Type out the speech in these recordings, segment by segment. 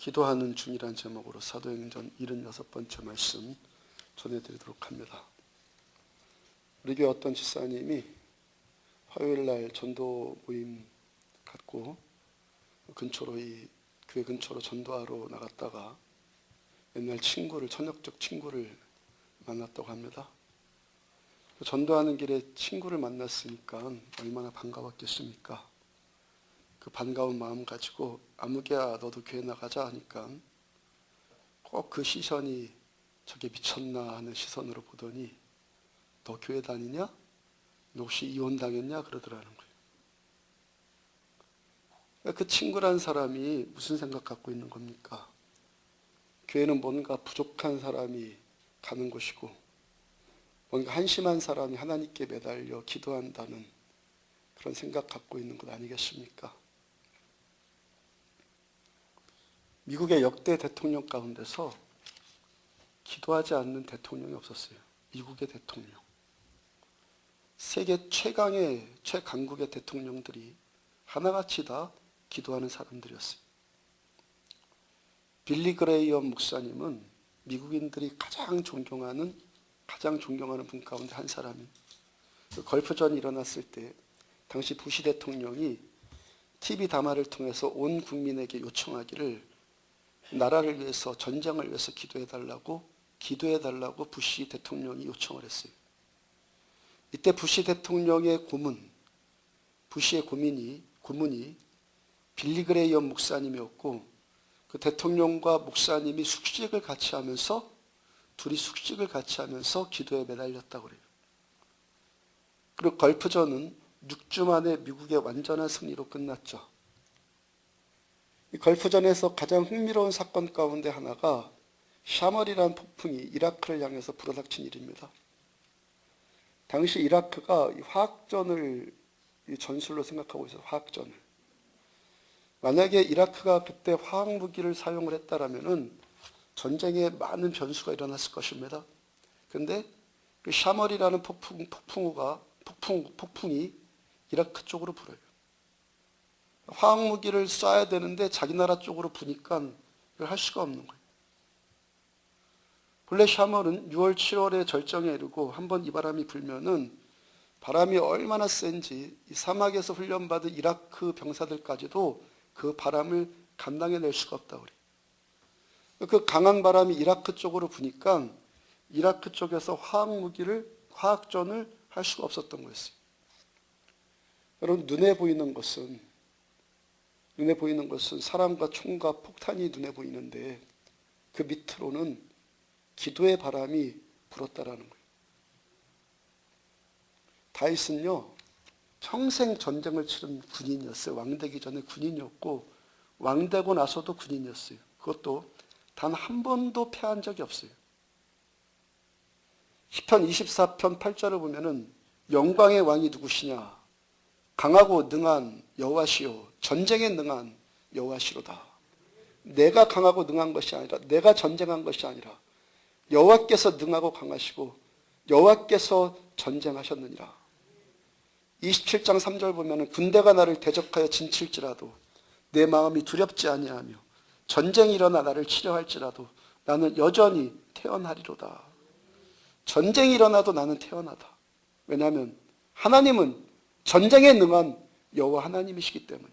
기도하는 중이란 제목으로 사도행전 76번째 말씀 전해드리도록 합니다. 우리 교회 어떤 집사님이 화요일날 전도 모임 갖고 근처로 교회 근처로 전도하러 나갔다가 옛날 친구를, 천역적 친구를 만났다고 합니다. 전도하는 길에 친구를 만났으니까 얼마나 반가웠겠습니까? 그 반가운 마음 가지고 아무개야 너도 교회 나가자 하니까 꼭 그 시선이 저게 미쳤나 하는 시선으로 보더니 너 교회 다니냐? 너 혹시 이혼당했냐? 그러더라는 거예요. 그 친구란 사람이 무슨 생각 갖고 있는 겁니까? 교회는 뭔가 부족한 사람이 가는 곳이고 뭔가 한심한 사람이 하나님께 매달려 기도한다는 그런 생각 갖고 있는 것 아니겠습니까? 미국의 역대 대통령 가운데서 기도하지 않는 대통령이 없었어요. 미국의 대통령. 세계 최강국의 대통령들이 하나같이 다 기도하는 사람들이었어요. 빌리 그레이엄 목사님은 미국인들이 가장 존경하는 분 가운데 한 사람이에요. 걸프전이 일어났을 때 당시 부시 대통령이 TV 담화를 통해서 온 국민에게 요청하기를 나라를 위해서, 전쟁을 위해서 기도해달라고 부시 대통령이 요청을 했어요. 이때 부시 대통령의 부시의 고문이 빌리 그레이엄 목사님이었고 그 대통령과 목사님이 둘이 숙식을 같이 하면서 기도에 매달렸다고 그래요. 그리고 걸프전은 6주 만에 미국의 완전한 승리로 끝났죠. 이 걸프전에서 가장 흥미로운 사건 가운데 하나가 샤멀이라는 폭풍이 이라크를 향해서 불어닥친 일입니다. 당시 이라크가 화학전을 전술로 생각하고 있어요. 화학전을. 만약에 이라크가 그때 화학무기를 사용을 했다라면은 전쟁에 많은 변수가 일어났을 것입니다. 그런데 그 샤멀이라는 폭풍이 이라크 쪽으로 불어요. 화학무기를 쏴야 되는데 자기 나라 쪽으로 부니까 이걸 할 수가 없는 거예요. 본래 샤멀은 6월, 7월에 절정에 이르고 한번 이 바람이 불면은 바람이 얼마나 센지 이 사막에서 훈련받은 이라크 병사들까지도 그 바람을 감당해낼 수가 없다고 그래요. 그 강한 바람이 이라크 쪽으로 부니까 이라크 쪽에서 화학전을 할 수가 없었던 거였어요. 여러분, 눈에 보이는 것은 사람과 총과 폭탄이 눈에 보이는데 그 밑으로는 기도의 바람이 불었다라는 거예요. 다윗은요, 평생 전쟁을 치른 군인이었어요. 왕되기 전에 군인이었고 왕되고 나서도 군인이었어요. 그것도 단 한 번도 패한 적이 없어요. 시편 24편 8절을 보면은 영광의 왕이 누구시냐? 강하고 능한 여호와시요 전쟁에 능한 여호와시로다. 내가 강하고 능한 것이 아니라, 내가 전쟁한 것이 아니라 여호와께서 능하고 강하시고 여호와께서 전쟁하셨느니라. 27장 3절 보면은 군대가 나를 대적하여 진칠지라도 내 마음이 두렵지 아니하며 전쟁이 일어나 나를 치려할지라도 나는 여전히 태어나리로다. 전쟁이 일어나도 나는 태어나다. 왜냐하면 하나님은 전쟁에 능한 여호와 하나님이시기 때문에.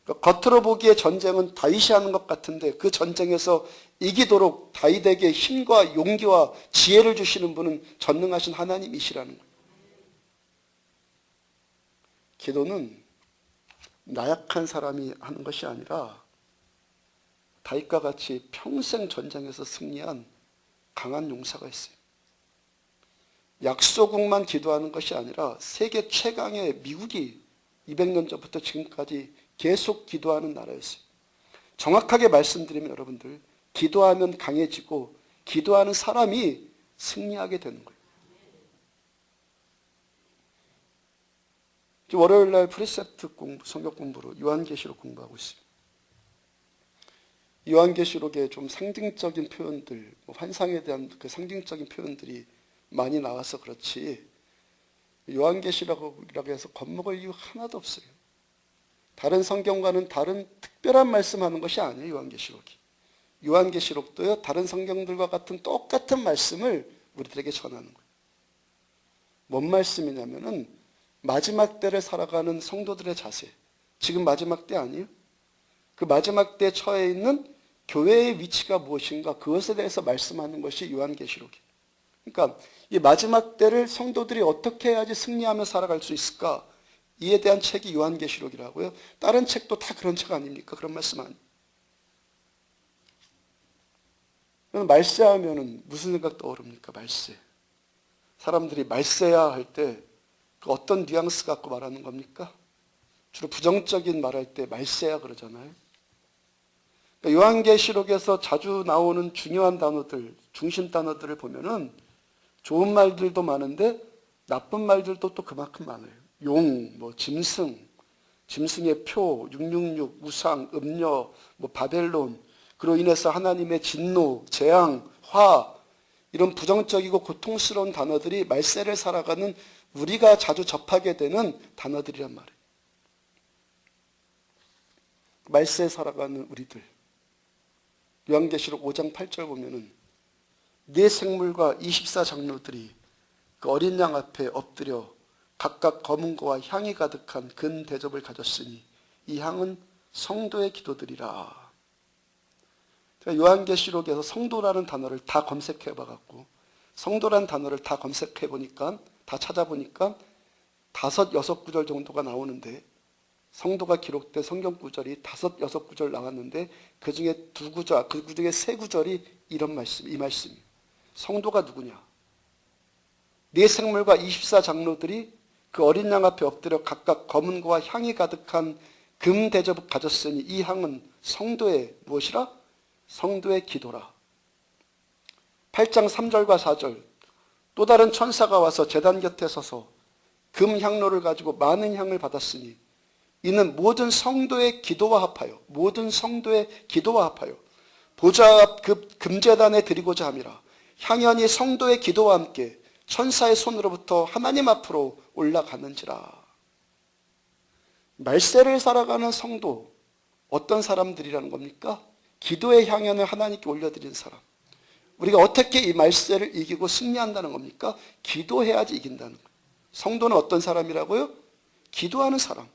그러니까 겉으로 보기에 전쟁은 다윗이 하는 것 같은데 그 전쟁에서 이기도록 다윗에게 힘과 용기와 지혜를 주시는 분은 전능하신 하나님이시라는 거예요. 기도는 나약한 사람이 하는 것이 아니라 다윗과 같이 평생 전쟁에서 승리한 강한 용사가 있어요. 약소국만 기도하는 것이 아니라 세계 최강의 미국이 200년 전부터 지금까지 계속 기도하는 나라였어요. 정확하게 말씀드리면 여러분들, 기도하면 강해지고 기도하는 사람이 승리하게 되는 거예요. 월요일날 프리셉트 성경 공부로 요한계시록 공부하고 있어요. 요한계시록에 좀 상징적인 표현들, 환상에 대한 그 상징적인 표현들이 많이 나와서 그렇지 요한계시록이라고 해서 겁먹을 이유 하나도 없어요. 다른 성경과는 다른 특별한 말씀하는 것이 아니에요. 요한계시록이. 요한계시록도요, 다른 성경들과 같은 똑같은 말씀을 우리들에게 전하는 거예요. 뭔 말씀이냐면은 마지막 때를 살아가는 성도들의 자세. 지금 마지막 때 아니에요? 그 마지막 때에 처해 있는 교회의 위치가 무엇인가, 그것에 대해서 말씀하는 것이 요한계시록이에요. 그러니까 이 마지막 때를 성도들이 어떻게 해야지 승리하며 살아갈 수 있을까, 이에 대한 책이 요한계시록이라고요. 다른 책도 다 그런 책 아닙니까? 그런 말씀 아니에요. 말세하면은 무슨 생각 떠오릅니까? 말세. 사람들이 말세야 할 때 그 어떤 뉘앙스 갖고 말하는 겁니까? 주로 부정적인 말할 때 말세야 그러잖아요. 그러니까 요한계시록에서 자주 나오는 중요한 단어들, 중심 단어들을 보면은 좋은 말들도 많은데 나쁜 말들도 또 그만큼 많아요. 용, 뭐 짐승, 짐승의 표, 666, 우상, 음녀, 뭐 바벨론, 그로 인해서 하나님의 진노, 재앙, 화, 이런 부정적이고 고통스러운 단어들이 말세를 살아가는 우리가 자주 접하게 되는 단어들이란 말이에요. 말세에 살아가는 우리들. 요한계시록 5장 8절 보면은 네 생물과 24장로들이 그 어린 양 앞에 엎드려 각각 검은 거와 향이 가득한 금 대접을 가졌으니 이 향은 성도의 기도들이라. 요한계시록에서 성도라는 단어를 다 검색해 봐갖고 성도라는 단어를 다 검색해 보니까, 다 찾아보니까 5, 6구절 정도가 나오는데, 성도가 기록된 성경 구절이 5, 6구절 나왔는데 그 중에 2구절, 그 중에 3구절이 이런 말씀, 이 말씀이에요. 성도가 누구냐? 네 생물과 24장로들이 그 어린 양 앞에 엎드려 각각 검은 거와 향이 가득한 금 대접을 가졌으니 이 향은 성도의 무엇이라? 성도의 기도라. 8장 3절과 4절, 또 다른 천사가 와서 제단 곁에 서서 금 향로를 가지고 많은 향을 받았으니 이는 모든 성도의 기도와 합하여, 모든 성도의 기도와 합하여 보좌 앞 그 금제단에 드리고자 함이라. 향연이 성도의 기도와 함께 천사의 손으로부터 하나님 앞으로 올라가는지라. 말세를 살아가는 성도, 어떤 사람들이라는 겁니까? 기도의 향연을 하나님께 올려드린 사람. 우리가 어떻게 이 말세를 이기고 승리한다는 겁니까? 기도해야지 이긴다는 거예요. 성도는 어떤 사람이라고요? 기도하는 사람.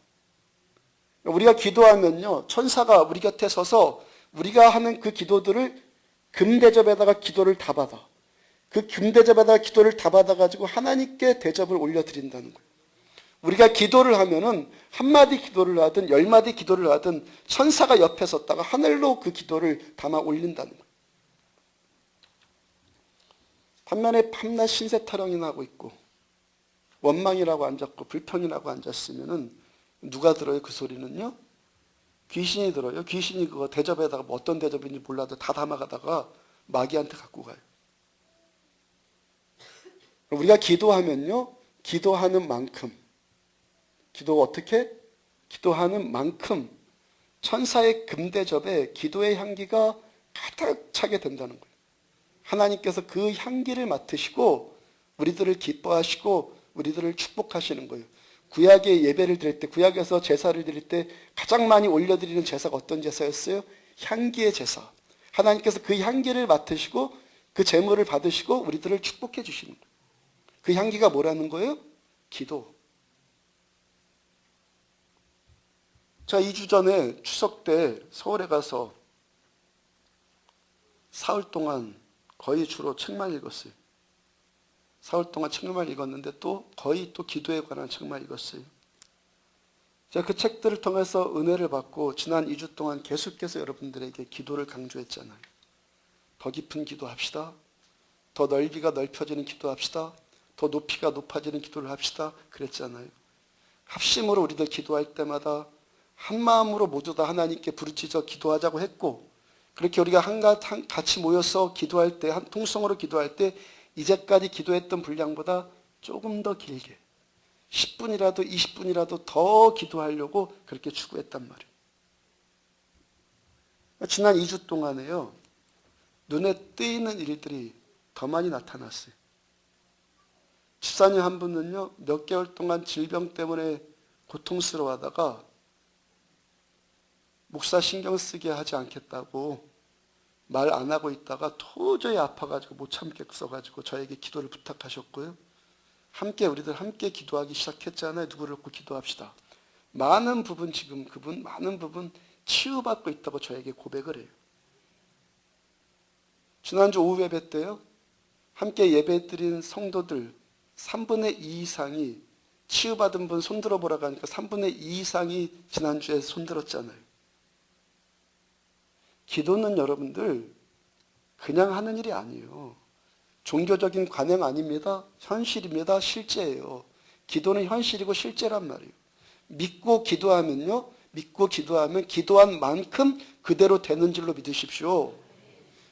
우리가 기도하면요, 천사가 우리 곁에 서서 우리가 하는 그 기도들을 금대접에다가 기도를 다 받아. 그 금대접에다가 기도를 다 받아가지고 하나님께 대접을 올려드린다는 거예요. 우리가 기도를 하면은 한마디 기도를 하든 10마디 기도를 하든 천사가 옆에 섰다가 하늘로 그 기도를 담아 올린다는 거예요. 반면에 밤낮 신세 타령이 나고 있고 원망이라고 앉았고 불평이라고 앉았으면은 누가 들어요? 그 소리는요? 귀신이 들어요. 귀신이 그거 대접에다가 뭐 어떤 대접인지 몰라도 다 담아가다가 마귀한테 갖고 가요. 우리가 기도하면요, 기도하는 만큼, 기도 어떻게? 기도하는 만큼 천사의 금대접에 기도의 향기가 가득 차게 된다는 거예요. 하나님께서 그 향기를 맡으시고 우리들을 기뻐하시고 우리들을 축복하시는 거예요. 구약의 예배를 드릴 때, 구약에서 제사를 드릴 때 가장 많이 올려드리는 제사가 어떤 제사였어요? 향기의 제사. 하나님께서 그 향기를 맡으시고 그 제물을 받으시고 우리들을 축복해 주시는 거예요. 그 향기가 뭐라는 거예요? 기도. 자, 2주 전에 추석 때 서울에 가서 사흘 동안 거의 주로 책만 읽었어요. 사흘 동안 책만 읽었는데 또 거의 또 기도에 관한 책만 읽었어요. 제가 그 책들을 통해서 은혜를 받고 지난 2주 동안 계속해서 여러분들에게 기도를 강조했잖아요. 더 깊은 기도합시다. 더 넓이가 넓혀지는 기도합시다. 더 높이가 높아지는 기도를 합시다. 그랬잖아요. 합심으로 우리들 기도할 때마다 한 마음으로 모두 다 하나님께 부르짖어 기도하자고 했고, 그렇게 우리가 같이 모여서 기도할 때, 한 통성으로 기도할 때 이제까지 기도했던 분량보다 조금 더 길게 10분이라도 20분이라도 더 기도하려고 그렇게 추구했단 말이에요. 지난 2주 동안에요, 눈에 띄는 일들이 더 많이 나타났어요. 집사님 한 분은요, 몇 개월 동안 질병 때문에 고통스러워하다가 목사 신경 쓰게 하지 않겠다고 말 안 하고 있다가 도저히 아파가지고 못 참겠어가지고 저에게 기도를 부탁하셨고요. 우리들 함께 기도하기 시작했잖아요. 누구를 놓고 기도합시다. 많은 부분 지금 그분 많은 부분 치유받고 있다고 저에게 고백을 해요. 지난주 오후 예배 때요. 함께 예배드린 성도들 3분의 2 이상이 치유받은 분 손들어 보라고 하니까 3분의 2 이상이 지난주에 손들었잖아요. 기도는 여러분들 그냥 하는 일이 아니에요. 종교적인 관행 아닙니다. 현실입니다. 실제예요. 기도는 현실이고 실제란 말이에요. 믿고 기도하면요. 믿고 기도하면 기도한 만큼 그대로 되는 줄로 믿으십시오.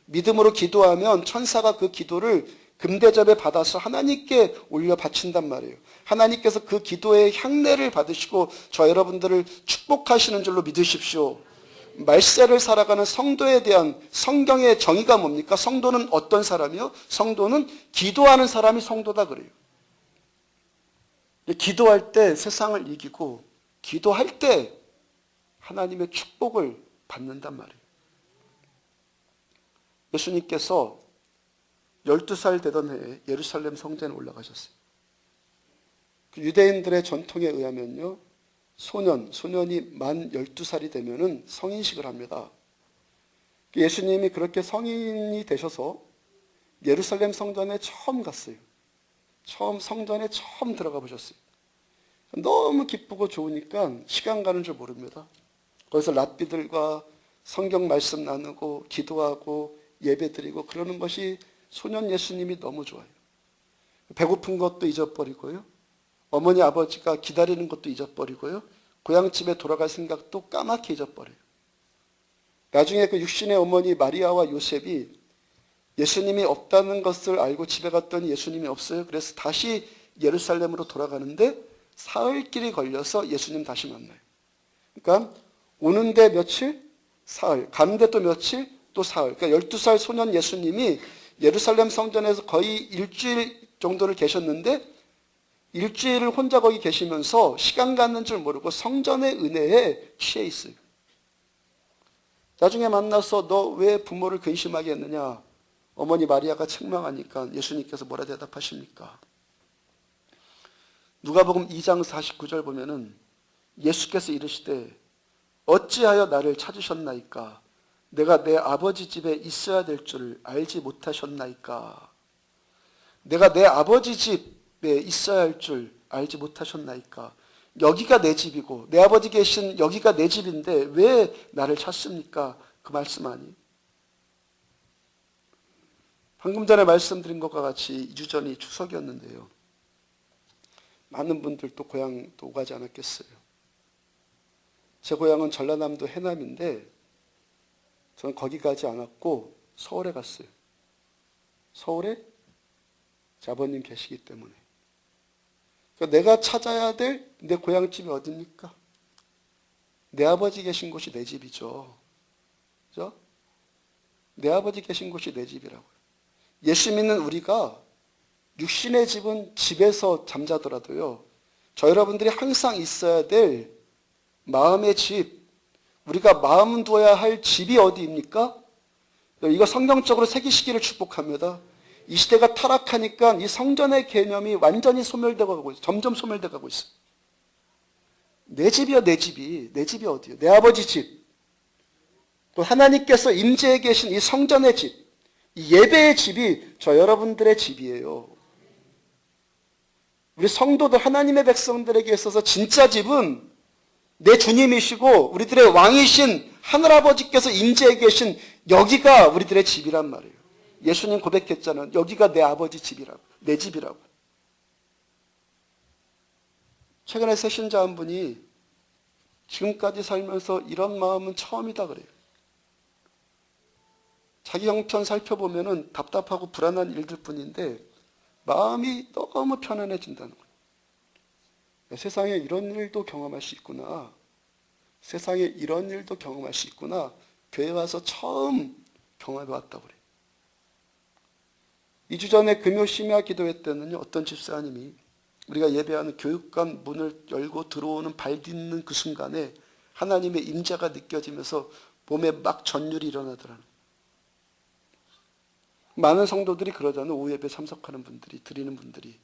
믿음으로 기도하면 천사가 그 기도를 금대접에 받아서 하나님께 올려 바친단 말이에요. 하나님께서 그 기도의 향례를 받으시고 저 여러분들을 축복하시는 줄로 믿으십시오. 말세를 살아가는 성도에 대한 성경의 정의가 뭡니까? 성도는 어떤 사람이요? 성도는 기도하는 사람이 성도다 그래요. 기도할 때 세상을 이기고 기도할 때 하나님의 축복을 받는단 말이에요. 예수님께서 12살 되던 해에 예루살렘 성전에 올라가셨어요. 유대인들의 전통에 의하면요. 소년이 만 12살이 되면은 성인식을 합니다. 예수님이 그렇게 성인이 되셔서 예루살렘 성전에 처음 갔어요. 성전에 처음 들어가 보셨어요. 너무 기쁘고 좋으니까 시간 가는 줄 모릅니다. 거기서 랍비들과 성경 말씀 나누고 기도하고 예배 드리고 그러는 것이 소년 예수님이 너무 좋아요. 배고픈 것도 잊어버리고요. 어머니 아버지가 기다리는 것도 잊어버리고요. 고향집에 돌아갈 생각도 까맣게 잊어버려요. 나중에 그 육신의 어머니 마리아와 요셉이 예수님이 없다는 것을 알고 집에 갔더니 예수님이 없어요. 그래서 다시 예루살렘으로 돌아가는데 사흘길이 걸려서 예수님 다시 만나요. 그러니까 오는데 며칠? 사흘. 가는데 또 며칠? 또 사흘. 그러니까 12살 소년 예수님이 예루살렘 성전에서 거의 일주일 정도를 계셨는데 일주일을 혼자 거기 계시면서 시간 가는 줄 모르고 성전의 은혜에 취해 있어요. 나중에 만나서 너 왜 부모를 근심하게 했느냐? 어머니 마리아가 책망하니까 예수님께서 뭐라 대답하십니까? 누가복음 2장 49절 보면은 예수께서 이르시되 어찌하여 나를 찾으셨나이까? 내가 내 아버지 집에 있어야 될 줄 알지 못하셨나이까? 내가 내 아버지 집에 있어야 할 줄 알지 못하셨나이까? 여기가 내 집이고 내 아버지 계신 여기가 내 집인데 왜 나를 찾습니까? 그 말씀 아니? 방금 전에 말씀드린 것과 같이 2주 전이 추석이었는데요. 많은 분들도 고향도 오가지 않았겠어요. 제 고향은 전라남도 해남인데 저는 거기 가지 않았고 서울에 갔어요. 서울에 제 아버님 계시기 때문에. 그러니까 내가 찾아야 될 내 고향집이 어디입니까? 내 아버지 계신 곳이 내 집이죠. 그죠? 내 아버지 계신 곳이 내 집이라고요. 예수 믿는 우리가 육신의 집은 집에서 잠자더라도요. 저 여러분들이 항상 있어야 될 마음의 집, 우리가 마음 두어야 할 집이 어디입니까? 이거 성경적으로 새기시기를 축복합니다. 이 시대가 타락하니까 이 성전의 개념이 완전히 소멸되고 가고 있어요. 점점 소멸되고 가고 있어요. 내 집이요, 내 집이. 내 집이 어디요? 내 아버지 집. 또 하나님께서 임재해 계신 이 성전의 집, 이 예배의 집이 저 여러분들의 집이에요. 우리 성도들 하나님의 백성들에게 있어서 진짜 집은 내 주님이시고 우리들의 왕이신 하늘아버지께서 임재해 계신 여기가 우리들의 집이란 말이에요. 예수님 고백했잖아요. 여기가 내 아버지 집이라고. 내 집이라고. 최근에 새신자 한 분이 지금까지 살면서 이런 마음은 처음이다 그래요. 자기 형편 살펴보면은 답답하고 불안한 일들 뿐인데 마음이 너무 편안해진다는 거예요. 세상에 이런 일도 경험할 수 있구나. 세상에 이런 일도 경험할 수 있구나. 교회 와서 처음 경험해 봤다고 그래요. 2주 전에 금요 심야 기도회 때는요. 어떤 집사님이 우리가 예배하는 교육관 문을 열고 들어오는 발 딛는 그 순간에 하나님의 임재가 느껴지면서 몸에 막 전율이 일어나더라는 거예요. 많은 성도들이 그러잖아요. 오후 예배 참석하는 분들이, 드리는 분들이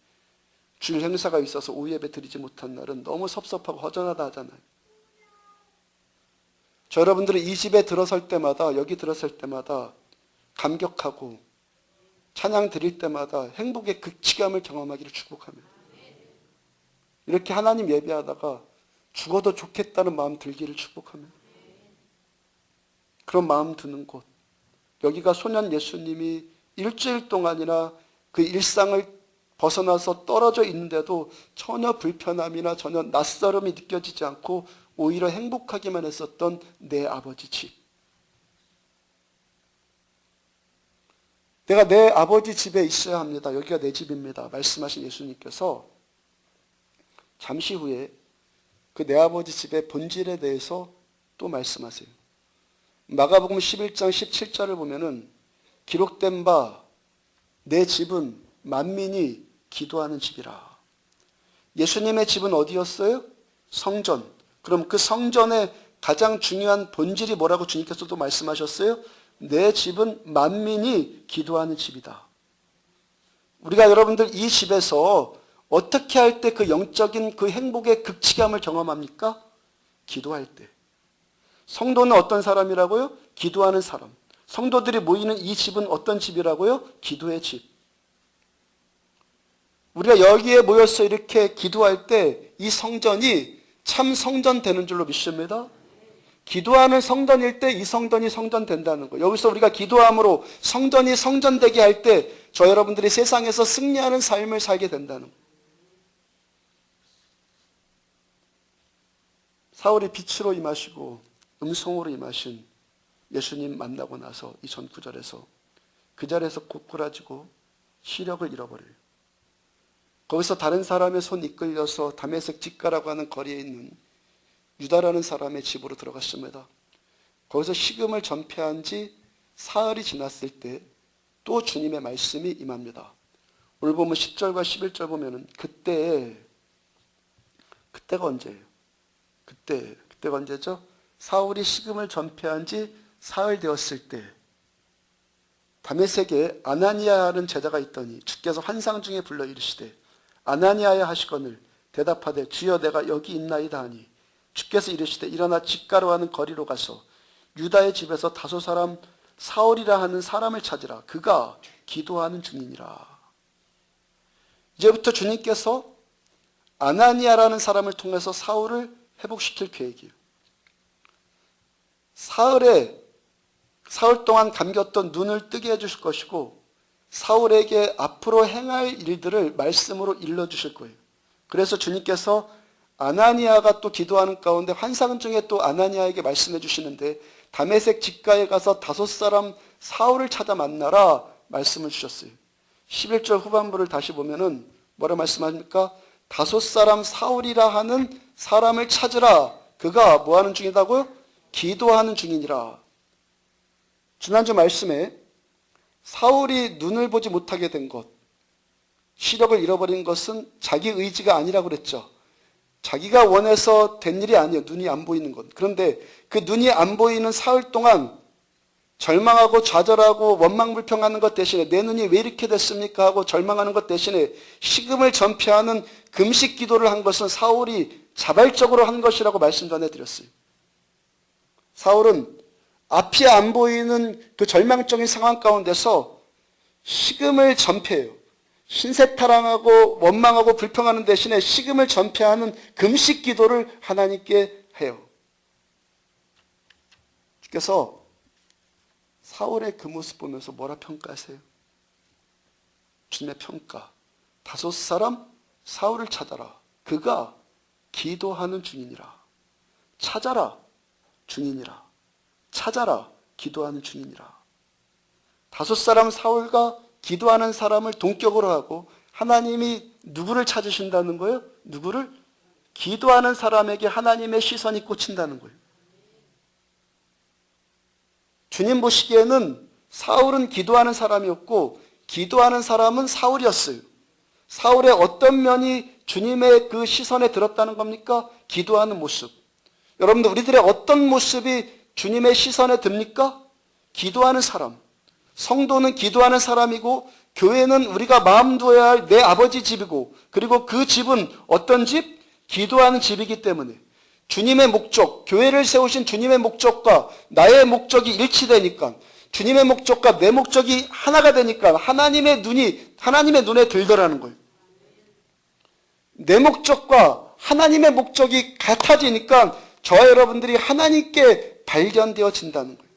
주일 행사가 있어서 오후 예배 드리지 못한 날은 너무 섭섭하고 허전하다 하잖아요. 저 여러분들은 이 집에 들어설 때마다, 여기 들어설 때마다 감격하고 찬양 드릴 때마다 행복의 극치감을 경험하기를 축복합니다. 이렇게 하나님 예배하다가 죽어도 좋겠다는 마음 들기를 축복합니다. 그런 마음 드는 곳, 여기가 소년 예수님이 일주일 동안이나 그 일상을 벗어나서 떨어져 있는데도 전혀 불편함이나 전혀 낯설음이 느껴지지 않고 오히려 행복하기만 했었던 내 아버지 집. 내가 내 아버지 집에 있어야 합니다. 여기가 내 집입니다. 말씀하신 예수님께서 잠시 후에 그 내 아버지 집의 본질에 대해서 또 말씀하세요. 마가복음 11장 17절을 보면은 기록된 바 내 집은 만민이 기도하는 집이라. 예수님의 집은 어디였어요? 성전. 그럼 그 성전의 가장 중요한 본질이 뭐라고 주님께서도 말씀하셨어요? 내 집은 만민이 기도하는 집이다. 우리가 여러분들 이 집에서 어떻게 할 때 그 영적인 그 행복의 극치감을 경험합니까? 기도할 때. 성도는 어떤 사람이라고요? 기도하는 사람. 성도들이 모이는 이 집은 어떤 집이라고요? 기도의 집. 우리가 여기에 모여서 이렇게 기도할 때 이 성전이 참 성전 되는 줄로 믿습니다. 기도하는 성전일 때 이 성전이 성전 된다는 거예요. 여기서 우리가 기도함으로 성전이 성전되게 할 때 저 여러분들이 세상에서 승리하는 삶을 살게 된다는 거예요. 사울이 빛으로 임하시고 음성으로 임하신 예수님 만나고 나서 이 전 구절에서 그 자리에서 고꾸라지고 시력을 잃어버려요. 거기서 다른 사람의 손 이끌려서 다메섹 직가라고 하는 거리에 있는 유다라는 사람의 집으로 들어갔습니다. 거기서 식음을 전폐한 지 사흘이 지났을 때 또 주님의 말씀이 임합니다. 오늘 보면 10절과 11절 보면은 그때가 언제예요? 그때가 언제죠? 사울이 식음을 전폐한 지 사흘 되었을 때 다메섹에 아나니아라는 제자가 있더니 주께서 환상 중에 불러 이르시되 아나니아야 하시거늘 대답하되 주여 내가 여기 있나이다 하니 주께서 이르시되 일어나 직가로 하는 거리로 가서 유다의 집에서 다소 사람 사울이라 하는 사람을 찾으라. 그가 기도하는 중이니라. 이제부터 주님께서 아나니아라는 사람을 통해서 사울을 회복시킬 계획이에요. 사흘 동안 감겼던 눈을 뜨게 해주실 것이고 사울에게 앞으로 행할 일들을 말씀으로 일러주실 거예요. 그래서 주님께서 아나니아가 또 기도하는 가운데 환상 중에 또 아나니아에게 말씀해 주시는데 다메섹 직가에 가서 다섯 사람 사울을 찾아 만나라 말씀을 주셨어요. 11절 후반부를 다시 보면은 뭐라 말씀하십니까? 다섯 사람 사울이라 하는 사람을 찾으라. 그가 뭐 하는 중이다고요? 기도하는 중이니라. 지난주 말씀에 사울이 눈을 보지 못하게 된 것, 시력을 잃어버린 것은 자기 의지가 아니라고 그랬죠. 자기가 원해서 된 일이 아니에요. 눈이 안 보이는 것. 그런데 그 눈이 안 보이는 사흘 동안 절망하고 좌절하고 원망불평하는 것 대신에 내 눈이 왜 이렇게 됐습니까? 하고 절망하는 것 대신에 식음을 전폐하는 금식 기도를 한 것은 사울이 자발적으로 한 것이라고 말씀 전해드렸어요. 사울은 앞이 안 보이는 그 절망적인 상황 가운데서 식음을 전폐해요. 신세타랑하고 원망하고 불평하는 대신에 식음을 전폐하는 금식 기도를 하나님께 해요. 주께서 사울의 그 모습 보면서 뭐라 평가하세요? 주님의 평가. 다섯 사람 사울을 찾아라. 그가 기도하는 중이니라. 찾아라. 중이니라. 찾아라. 기도하는 중이니라. 다섯 사람 사울과 기도하는 사람을 동격으로 하고 하나님이 누구를 찾으신다는 거예요? 누구를? 기도하는 사람에게 하나님의 시선이 꽂힌다는 거예요. 주님 보시기에는 사울은 기도하는 사람이었고 기도하는 사람은 사울이었어요. 사울의 어떤 면이 주님의 그 시선에 들었다는 겁니까? 기도하는 모습. 여러분들 우리들의 어떤 모습이 주님의 시선에 듭니까? 기도하는 사람. 성도는 기도하는 사람이고 교회는 우리가 마음 두어야 할 내 아버지 집이고 그리고 그 집은 어떤 집? 기도하는 집이기 때문에 주님의 목적, 교회를 세우신 주님의 목적과 나의 목적이 일치되니까 주님의 목적과 내 목적이 하나가 되니까 하나님의 눈에 들더라는 거예요. 내 목적과 하나님의 목적이 같아지니까 저와 여러분들이 하나님께 발견되어진다는 거예요.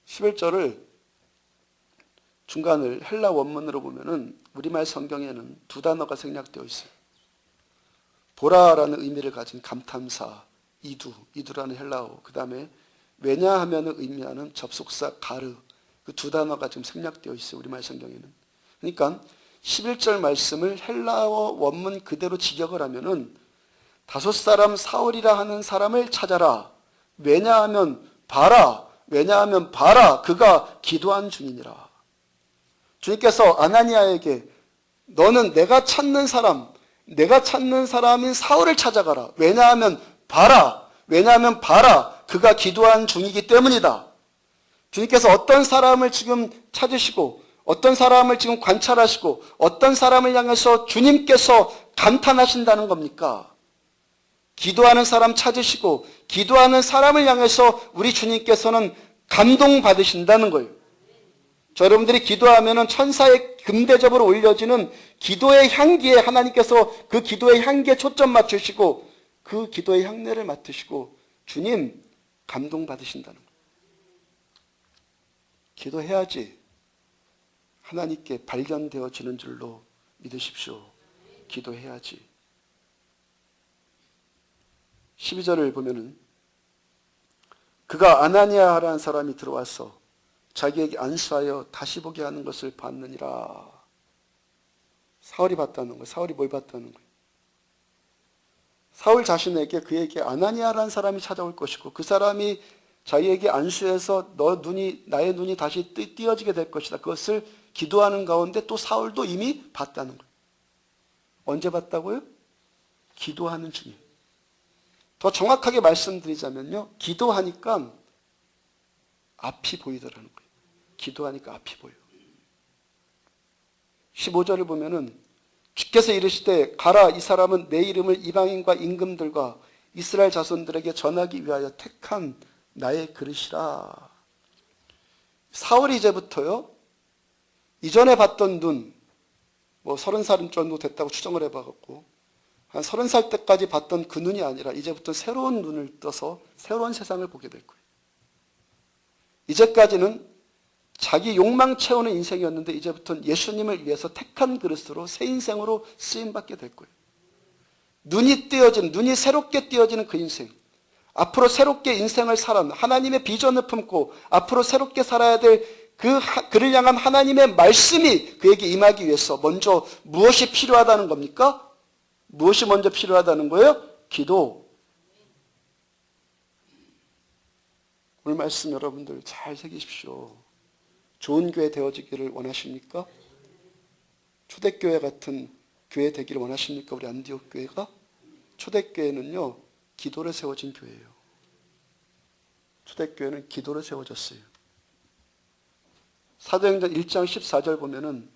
11절을 중간을 헬라 원문으로 보면은 우리말 성경에는 두 단어가 생략되어 있어요. 보라라는 의미를 가진 감탄사, 이두라는 헬라어, 그 다음에 왜냐하면을 의미하는 접속사 가르, 그 두 단어가 지금 생략되어 있어요. 우리말 성경에는. 그러니까 11절 말씀을 헬라어 원문 그대로 직역을 하면은 다섯 사람 사울이라 하는 사람을 찾아라. 왜냐하면 봐라. 그가 기도한 중이니라. 주님께서 아나니아에게 너는 내가 찾는 사람인 사울을 찾아가라. 왜냐하면 봐라. 그가 기도한 중이기 때문이다. 주님께서 어떤 사람을 지금 찾으시고 어떤 사람을 지금 관찰하시고 어떤 사람을 향해서 주님께서 감탄하신다는 겁니까? 기도하는 사람 찾으시고 기도하는 사람을 향해서 우리 주님께서는 감동받으신다는 거예요. 저 여러분들이 기도하면은 천사의 금대접으로 올려지는 기도의 향기에 하나님께서 그 기도의 향기에 초점 맞추시고 그 기도의 향내를 맡으시고 주님 감동받으신다는 거예요. 기도해야지 하나님께 발견되어지는 줄로 믿으십시오. 기도해야지. 12절을 보면은 그가 아나니아라는 사람이 들어와서 자기에게 안수하여 다시 보게 하는 것을 봤느니라. 사울이 봤다는 거예요. 사울이 뭘 봤다는 거예요? 사울 자신에게 그에게 아나니아라는 사람이 찾아올 것이고 그 사람이 자기에게 안수해서 나의 눈이 다시 띄어지게 될 것이다. 그것을 기도하는 가운데 또 사울도 이미 봤다는 거예요. 언제 봤다고요? 기도하는 중이에요. 더 정확하게 말씀드리자면요. 기도하니까 앞이 보이더라는 거예요. 기도하니까 앞이 보여요. 15절을 보면은 주께서 이르시되 가라 이 사람은 내 이름을 이방인과 임금들과 이스라엘 자손들에게 전하기 위하여 택한 나의 그릇이라. 사울이 이제부터요. 이전에 봤던 눈, 30살 정도 됐다고 추정을 해봐갖고 한 30살 때까지 봤던 그 눈이 아니라 이제부터 새로운 눈을 떠서 새로운 세상을 보게 될 거예요. 이제까지는 자기 욕망 채우는 인생이었는데 이제부터는 예수님을 위해서 택한 그릇으로 새 인생으로 쓰임받게 될 거예요. 눈이 새롭게 띄어지는 그 인생. 앞으로 새롭게 인생을 살아 하나님의 비전을 품고 앞으로 새롭게 살아야 될 그를 향한 하나님의 말씀이 그에게 임하기 위해서 먼저 무엇이 필요하다는 겁니까? 무엇이 먼저 필요하다는 거예요? 기도. 오늘 말씀 여러분들 잘 새기십시오. 좋은 교회 되어지기를 원하십니까? 초대교회 같은 교회 되기를 원하십니까? 우리 안디옥 교회가? 초대교회는요. 기도를 세워진 교회예요. 초대교회는 기도를 세워졌어요. 사도행전 1장 14절 보면은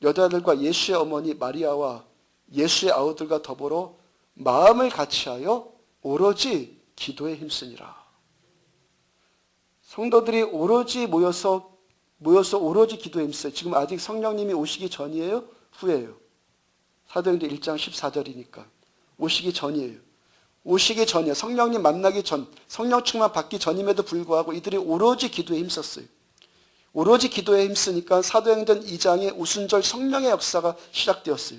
여자들과 예수의 어머니 마리아와 예수의 아우들과 더불어 마음을 같이하여 오로지 기도에 힘쓰니라. 성도들이 오로지 모여서 오로지 기도에 힘써요. 지금 아직 성령님이 오시기 전이에요? 후예요? 사도행전 1장 14절이니까 오시기 전이에요. 오시기 전이에요. 성령님 만나기 전, 성령 충만 받기 전임에도 불구하고 이들이 오로지 기도에 힘썼어요. 오로지 기도에 힘쓰니까 사도행전 2장에 우순절 성령의 역사가 시작되었어요.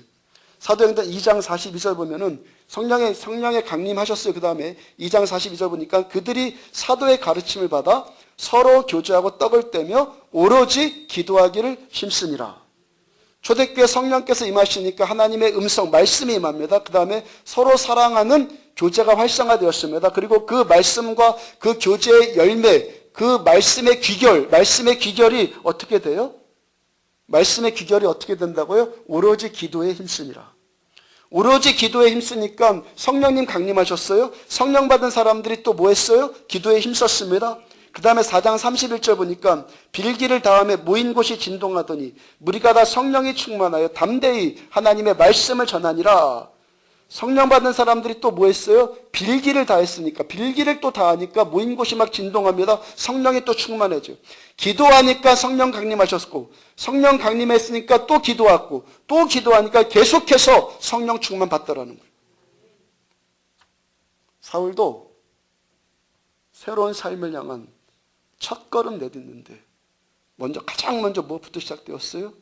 사도행전 2장 42절 보면은 성령의 강림하셨어요. 그 다음에 2장 42절 보니까 그들이 사도의 가르침을 받아 서로 교제하고 떡을 떼며 오로지 기도하기를 힘쓰니라. 초대교회 성령께서 임하시니까 하나님의 음성, 말씀이 임합니다. 그 다음에 서로 사랑하는 교제가 활성화되었습니다. 그리고 그 말씀과 그 교제의 열매, 그 말씀의 귀결이 어떻게 돼요? 말씀의 귀결이 어떻게 된다고요? 오로지 기도에 힘쓰니라. 오로지 기도에 힘쓰니까 성령님 강림하셨어요. 성령 받은 사람들이 또 뭐 했어요? 기도에 힘썼습니다. 그 다음에 4장 31절 보니까 빌기를 다음에 모인 곳이 진동하더니 무리가 다 성령이 충만하여 담대히 하나님의 말씀을 전하니라. 성령 받은 사람들이 또 뭐 했어요? 빌기를 다 했으니까, 빌기를 또 다 하니까 모인 곳이 막 진동합니다. 성령이 또 충만해져요. 기도하니까 성령 강림하셨고, 성령 강림했으니까 또 기도하고, 또 기도하니까 계속해서 성령 충만 받더라는 거예요. 사울도 새로운 삶을 향한 첫 걸음 내딛는데 가장 먼저 무엇부터 시작되었어요?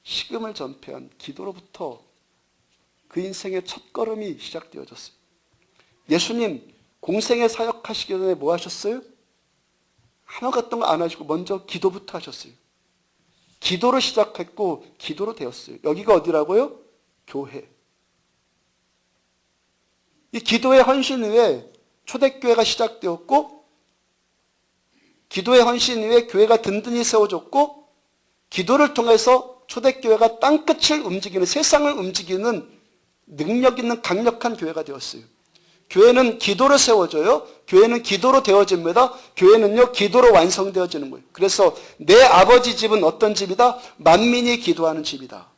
식음을 전폐한 기도로부터 그 인생의 첫 걸음이 시작되어졌어요. 예수님 공생에 사역하시기 전에 뭐 하셨어요? 아무것도 안 하시고 먼저 기도부터 하셨어요. 기도로 시작했고 기도로 되었어요. 여기가 어디라고요? 교회. 이 기도의 헌신 후에 초대교회가 시작되었고, 기도의 헌신 후에 교회가 든든히 세워졌고, 기도를 통해서 초대교회가 땅끝을 움직이는, 세상을 움직이는 능력 있는 강력한 교회가 되었어요. 교회는 기도로 세워져요. 교회는 기도로 되어집니다. 교회는요, 기도로 완성되어지는 거예요. 그래서 내 아버지 집은 어떤 집이다? 만민이 기도하는 집이다.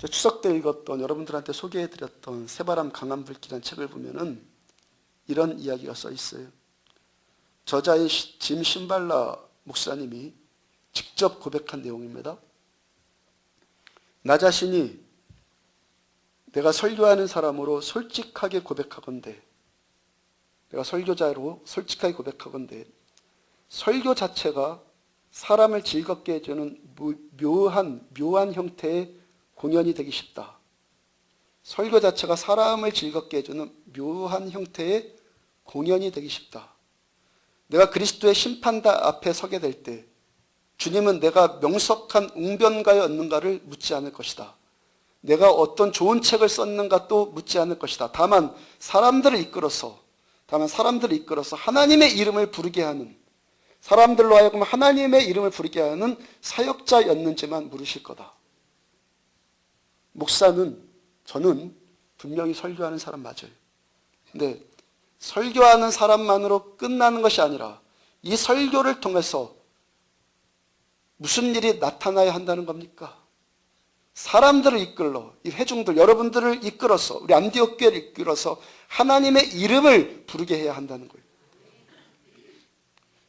추석 때 읽었던, 여러분들한테 소개해드렸던 새바람 강한 불길이라는 책을 보면은 이런 이야기가 써 있어요. 저자의 짐 신발라 목사님이 직접 고백한 내용입니다. 나 자신이 내가 설교하는 사람으로 솔직하게 고백하건대, 내가 설교자로 솔직하게 고백하건대, 설교 자체가 사람을 즐겁게 해주는 묘한 형태의 공연이 되기 쉽다. 설교 자체가 사람을 즐겁게 해주는 묘한 형태의 공연이 되기 쉽다. 내가 그리스도의 심판대 앞에 서게 될 때 주님은 내가 명석한 웅변가에 얻는가를 묻지 않을 것이다. 내가 어떤 좋은 책을 썼는가 또 묻지 않을 것이다. 다만 사람들을 이끌어서 하나님의 이름을 부르게 하는, 사람들로 하여금 하나님의 이름을 부르게 하는 사역자였는지만 물으실 거다. 목사는, 저는 분명히 설교하는 사람 맞아요. 근데 설교하는 사람만으로 끝나는 것이 아니라 이 설교를 통해서 무슨 일이 나타나야 한다는 겁니까? 사람들을 이끌러, 이 회중들, 여러분들을 이끌어서, 우리 안디옥 교회를 이끌어서 하나님의 이름을 부르게 해야 한다는 거예요.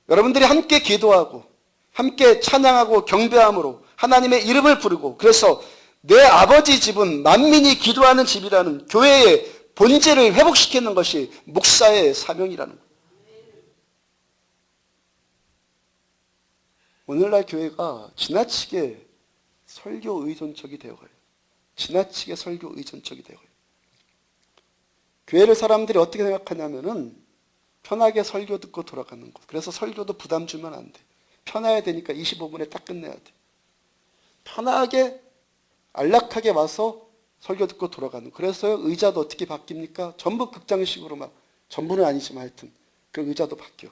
여러분들이 함께 기도하고 함께 찬양하고 경배함으로 하나님의 이름을 부르고, 그래서 내 아버지 집은 만민이 기도하는 집이라는 교회의 본질을 회복시키는 것이 목사의 사명이라는 거예요. 오늘날 교회가 지나치게 설교 의존적이 되어가요. 지나치게 설교 의존적이 되어가요. 교회를 사람들이 어떻게 생각하냐면은 편하게 설교 듣고 돌아가는 것. 그래서 설교도 부담 주면 안 돼. 편해야 되니까 25분에 딱 끝내야 돼. 편하게 안락하게 와서 설교 듣고 돌아가는. 그래서 의자도 어떻게 바뀝니까? 전부 극장식으로, 막 전부는 아니지만 하여튼 그 의자도 바뀌어.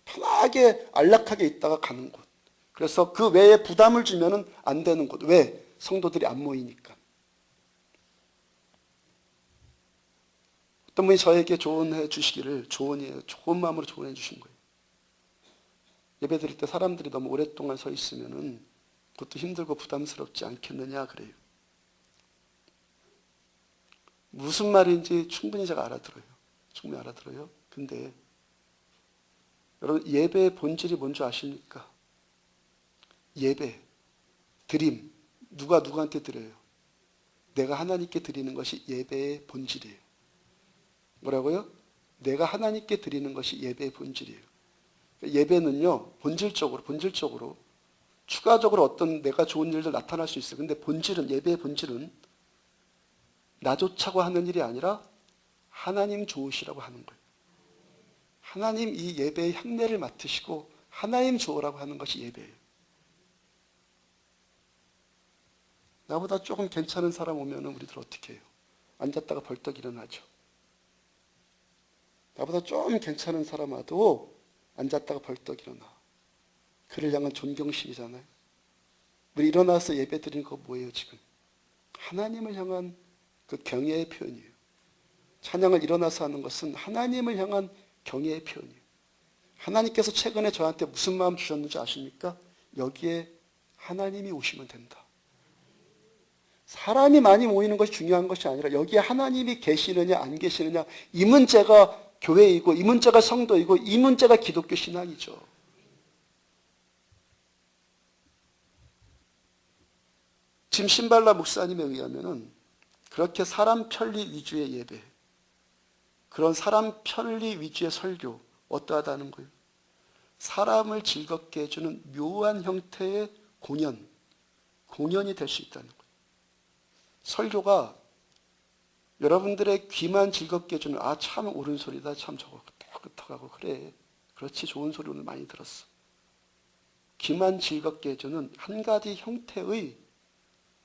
편하게 안락하게 있다가 가는 곳. 그래서 그 외에 부담을 주면은 안 되는 곳. 왜? 성도들이 안 모이니까. 어떤 분이 저에게 조언해 주시기를, 조언이에요. 좋은 마음으로 조언해 주신 거예요. 예배 드릴 때 사람들이 너무 오랫동안 서 있으면은 그것도 힘들고 부담스럽지 않겠느냐 그래요. 무슨 말인지 충분히 제가 알아들어요. 충분히 알아들어요. 근데 여러분, 예배의 본질이 뭔지 아십니까? 예배, 드림, 누가 누구한테 드려요? 내가 하나님께 드리는 것이 예배의 본질이에요. 뭐라고요? 내가 하나님께 드리는 것이 예배의 본질이에요. 예배는요, 본질적으로 추가적으로 어떤 내가 좋은 일들 나타날 수 있어요. 근데 본질은, 예배의 본질은 나 좋자고 하는 일이 아니라 하나님 좋으시라고 하는 거예요. 하나님 이 예배의 향내를 맡으시고 하나님 좋으라고 하는 것이 예배예요. 나보다 조금 괜찮은 사람 오면 우리들 어떻게 해요? 앉았다가 벌떡 일어나죠. 나보다 좀 괜찮은 사람 와도 앉았다가 벌떡 일어나. 그를 향한 존경심이잖아요. 우리 일어나서 예배 드리는 거 뭐예요 지금? 하나님을 향한 그 경외의 표현이에요. 찬양을 일어나서 하는 것은 하나님을 향한 경외의 표현이에요. 하나님께서 최근에 저한테 무슨 마음 주셨는지 아십니까? 여기에 하나님이 오시면 된다. 사람이 많이 모이는 것이 중요한 것이 아니라 여기에 하나님이 계시느냐 안 계시느냐, 이 문제가 교회이고 이 문제가 성도이고 이 문제가 기독교 신앙이죠. 지금 신발라 목사님에 의하면은 그렇게 사람 편리 위주의 예배, 그런 사람 편리 위주의 설교 어떠하다는 거예요? 사람을 즐겁게 해주는 묘한 형태의 공연이 될 수 있다는 거예요. 설교가 여러분들의 귀만 즐겁게 해주는, 아, 참 옳은 소리다, 참 저거 끄떡끄떡하고 그래, 그렇지, 좋은 소리 오늘 많이 들었어. 귀만 즐겁게 해주는 한 가지 형태의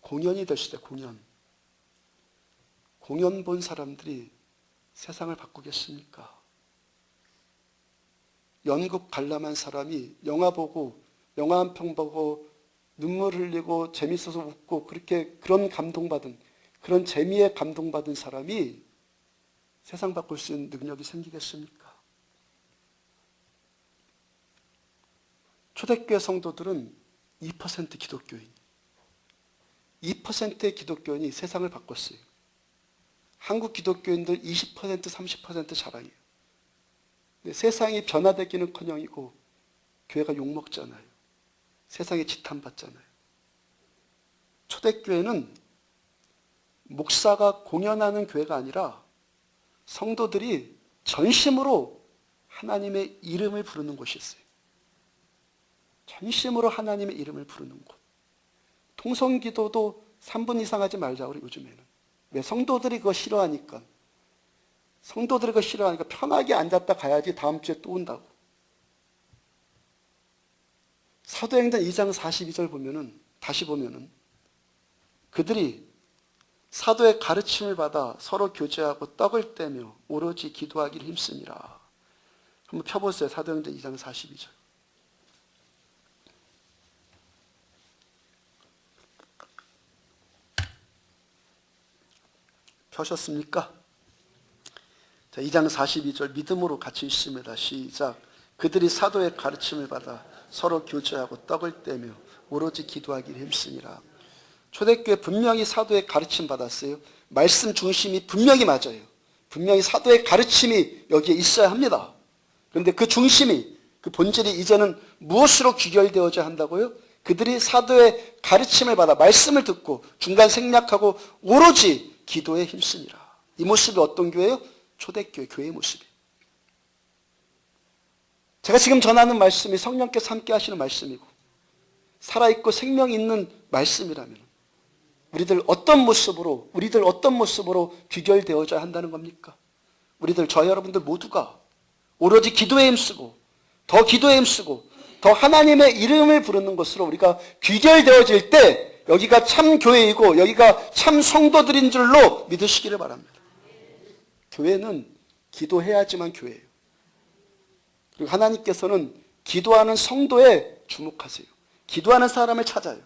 공연이 될 수 있다. 공연 본 사람들이 세상을 바꾸겠습니까? 연극 관람한 사람이 영화 한 편 보고 눈물 흘리고 재밌어서 웃고 그런 감동받은, 그런 재미에 감동받은 사람이 세상 바꿀 수 있는 능력이 생기겠습니까? 초대교회 성도들은 2% 기독교인, 2%의 기독교인이 세상을 바꿨어요. 한국 기독교인들 20%, 30% 자랑이에요. 근데 세상이 변화되기는커녕이고 교회가 욕먹잖아요. 세상에 지탄받잖아요. 초대교회는 목사가 공연하는 교회가 아니라 성도들이 전심으로 하나님의 이름을 부르는 곳이었어요. 전심으로 하나님의 이름을 부르는 곳. 통성기도도 3분 이상 하지 말자고 그래요, 요즘에는. 왜? 성도들이 그거 싫어하니까. 편하게 앉았다 가야지 다음 주에 또 온다고. 사도행전 2장 42절 다시 보면은 그들이 사도의 가르침을 받아 서로 교제하고 떡을 떼며 오로지 기도하기를 힘쓰니라. 한번 펴보세요. 사도행전 2장 42절. 펴셨습니까? 자, 2장 42절 믿음으로 같이 읽습니다. 시작. 그들이 사도의 가르침을 받아 서로 교제하고 떡을 떼며 오로지 기도하기를 힘쓰니라. 초대교회 분명히 사도의 가르침 받았어요. 말씀 중심이 분명히 맞아요. 분명히 사도의 가르침이 여기에 있어야 합니다. 그런데 그 중심이, 그 본질이 이제는 무엇으로 귀결되어야 한다고요? 그들이 사도의 가르침을 받아 말씀을 듣고 중간 생략하고 오로지 기도에 힘쓰니라. 이 모습이 어떤 교회예요? 초대교회, 교회의 모습이에요. 제가 지금 전하는 말씀이 성령께서 함께 하시는 말씀이고 살아있고 생명 있는 말씀이라면 우리들 어떤 모습으로 귀결되어져야 한다는 겁니까? 저 여러분들 모두가 오로지 기도에 힘쓰고 더 기도에 힘쓰고 더 하나님의 이름을 부르는 것으로 우리가 귀결되어질 때 여기가 참 교회이고 여기가 참 성도들인 줄로 믿으시기를 바랍니다. 교회는 기도해야지만 교회예요. 그리고 하나님께서는 기도하는 성도에 주목하세요. 기도하는 사람을 찾아요.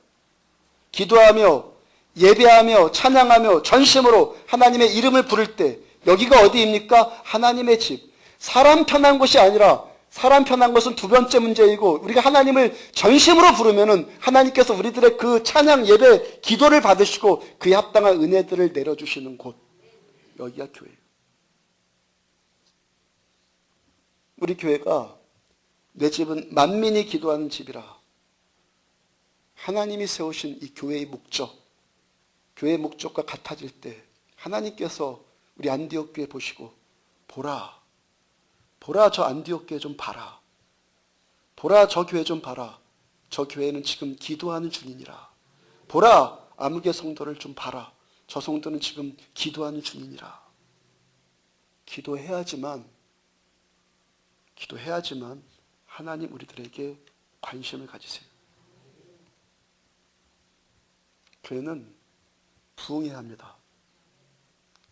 기도하며 예배하며 찬양하며 전심으로 하나님의 이름을 부를 때 여기가 어디입니까? 하나님의 집. 사람 편한 곳이 아니라, 사람 편한 것은 두 번째 문제이고 우리가 하나님을 전심으로 부르면은 하나님께서 우리들의 그 찬양 예배 기도를 받으시고 그에 합당한 은혜들을 내려주시는 곳, 여기가 교회예요. 우리 교회가 내 집은 만민이 기도하는 집이라 하나님이 세우신 이 교회의 목적, 교회의 목적과 같아질 때 하나님께서 우리 안디옥 교회 보시고 보라 저 안디옥 교회 좀 봐라. 보라 저 교회 좀 봐라. 저 교회는 지금 기도하는 중이니라. 보라 아무개 성도를 좀 봐라. 저 성도는 지금 기도하는 중이니라. 기도해야지만 하나님 우리들에게 관심을 가지세요. 교회는 부흥해야 합니다.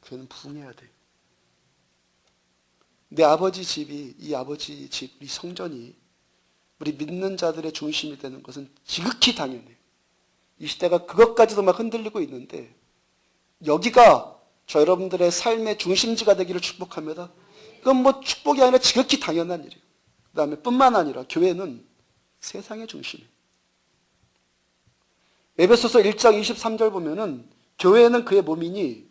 교회는 부흥해야 돼요. 내 아버지 집이, 이 아버지 집, 이 성전이 우리 믿는 자들의 중심이 되는 것은 지극히 당연해요. 이 시대가 그것까지도 막 흔들리고 있는데 여기가 저 여러분들의 삶의 중심지가 되기를 축복합니다. 이건 뭐 축복이 아니라 지극히 당연한 일이에요. 그 다음에 뿐만 아니라 교회는 세상의 중심이에요. 에베소서 1장 23절 보면은 교회는 그의 몸이니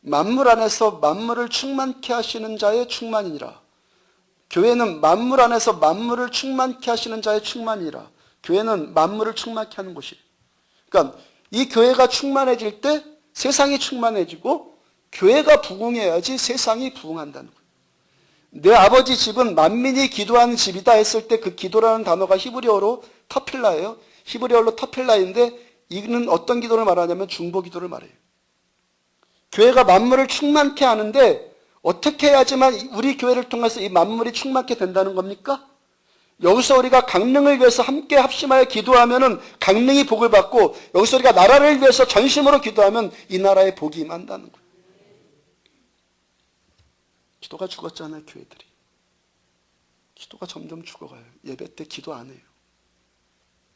만물 안에서 만물을 충만케 하시는 자의 충만이니라. 교회는 만물 안에서 만물을 충만케 하시는 자의 충만이니라. 교회는 만물을 충만케 하는 곳이에요. 그러니까 이 교회가 충만해질 때 세상이 충만해지고 교회가 부흥해야지 세상이 부흥한다는 거예요. 내 아버지 집은 만민이 기도하는 집이다 했을 때 그 기도라는 단어가 히브리어로 터필라예요. 히브리어로 터필라인데 이는 어떤 기도를 말하냐면 중보 기도를 말해요. 교회가 만물을 충만케 하는데 어떻게 해야지만 우리 교회를 통해서 이 만물이 충만케 된다는 겁니까? 여기서 우리가 강릉을 위해서 함께 합심하여 기도하면은 강릉이 복을 받고 여기서 우리가 나라를 위해서 전심으로 기도하면 이 나라에 복이 임한다는 거예요. 기도가 죽었잖아요, 교회들이. 기도가 점점 죽어가요. 예배 때 기도 안 해요.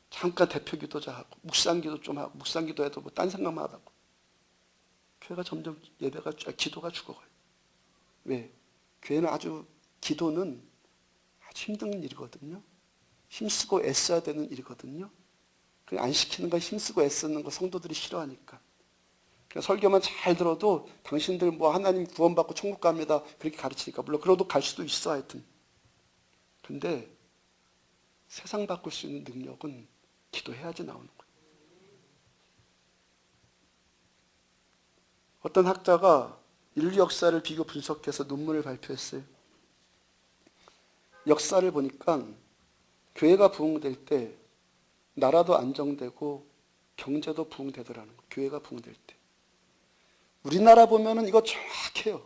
잠깐 대표 기도자 하고 묵상 기도 좀 하고 묵상 기도해도 뭐 딴 생각만 하다고. 교회가 점점 기도가 죽어가요. 왜? 교회는 기도는 아주 힘든 일이거든요. 힘쓰고 애써야 되는 일이거든요. 안 시키는 거 힘쓰고 애쓰는 거 성도들이 싫어하니까. 설교만 잘 들어도 당신들 뭐 하나님 구원받고 천국 갑니다. 그렇게 가르치니까. 물론 그러도 갈 수도 있어 하여튼. 근데 세상 바꿀 수 있는 능력은 기도해야지 나오는 거예요. 어떤 학자가 인류 역사를 비교 분석해서 논문을 발표했어요. 역사를 보니까 교회가 부흥될 때 나라도 안정되고 경제도 부흥되더라는 거예요. 교회가 부흥될 때. 우리나라 보면은 이거 정확해요.